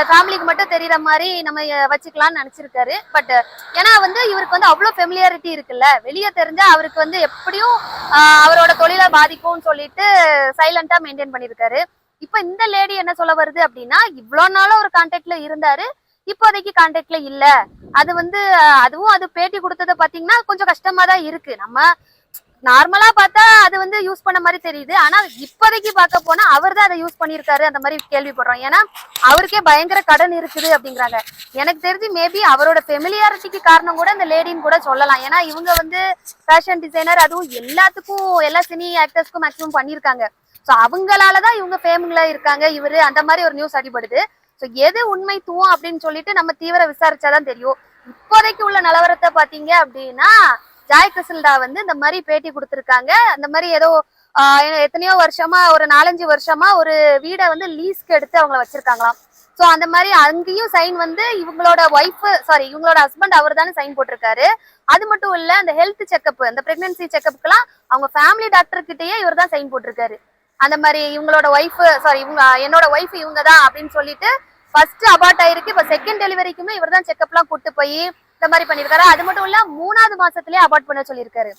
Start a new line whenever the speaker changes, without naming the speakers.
ஃபேமிலிக்கு மட்டும் தெரியற மாதிரி நம்ம வச்சுக்கலாம்னு நினைச்சிருக்காரு. பட் ஏன்னா வந்து இவருக்கு வந்து அவ்வளவு ஃபெமிலியாரிட்டி இருக்குல்ல, வெளியே தெரிஞ்சா அவருக்கு வந்து எப்படியும் அவரோட தொழிலை பாதிக்கும்னு சொல்லிட்டு சைலண்டா மெயின்டைன் பண்ணிருக்காரு. இப்ப இந்த லேடி என்ன சொல்ல வருது அப்படின்னா, இவ்வளவு நாளும் ஒரு கான்டாக்ட்ல இருந்தாரு, இப்போதைக்கு கான்டாக்ட்ல இல்ல. அது வந்து அதுவும் அது பேட்டி கொடுத்ததை பாத்தீங்கன்னா கொஞ்சம் கஷ்டமா தான் இருக்கு. நம்ம நார்மலா பார்த்தா அது வந்து யூஸ் பண்ண மாதிரி தெரியுது. ஆனா இப்போதைக்கு பார்க்க போனா அவர் தான் அதை யூஸ் பண்ணியிருக்காரு அந்த மாதிரி கேள்விப்படுறோம். ஏன்னா அவருக்கே பயங்கர கடன் இருக்குது அப்படிங்கிறாங்க. எனக்கு தெரிஞ்சு மேபி அவரோட ஃபெமிலியாரிட்டிக்கு காரணம் கூட இந்த லேடின்னு கூட சொல்லலாம். ஏன்னா இவங்க வந்து ஃபேஷன் டிசைனர், அதுவும் எல்லாத்துக்கும் எல்லா சினி ஆக்டர்ஸ்க்கும் மேக்ஸிமம் பண்ணியிருக்காங்க. ஸோ அவங்களாலதான் இவங்க ஃபேமிங்ல இருக்காங்க இவரு, அந்த மாதிரி ஒரு நியூஸ் அடிபடுது. ஸோ எது உண்மைத்துவம் அப்படின்னு சொல்லிட்டு நம்ம தீவிர விசாரிச்சாதான் தெரியும். இப்போதைக்கு உள்ள நிலவரத்தை பாத்தீங்க அப்படின்னா ஜாய் கிருஷ்ணா வந்து இந்த மாதிரி பேட்டி கொடுத்திருக்காங்க. அந்த மாதிரி ஏதோ எத்தனையோ வருஷமா ஒரு 4-5 வருஷமா ஒரு வீடை வந்து லீஸ்க்கு எடுத்து அவங்கள வச்சிருக்காங்களாம். ஸோ அந்த மாதிரி அங்கேயும் சைன் வந்து இவங்களோட இவங்களோட ஹஸ்பண்ட் அவர் தானே சைன் போட்டிருக்காரு. அது மட்டும் இல்ல, அந்த ஹெல்த் செக்அப், அந்த பிரெக்னன்சி செக்அப்க்குலாம் அவங்க ஃபேமிலி டாக்டர் கிட்டயே இவர் தான் சைன் போட்டிருக்காரு. அந்த மாதிரி இவங்களோட என்னோட ஒய்ஃப் இவங்க தான் அப்படின்னு சொல்லிட்டு ஃபர்ஸ்ட் அபார்ட் ஆயிருக்கு. இப்ப செகண்ட் டெலிவரிக்குமே இவர் தான் செக்அப்லாம் கூட்டு போய் இந்த மாதிரி பண்ணிருக்காரு. அது மட்டும் இல்ல 3வது மாசத்துலயே அபார்ட் பண்ண சொல்லியிருக்காரு.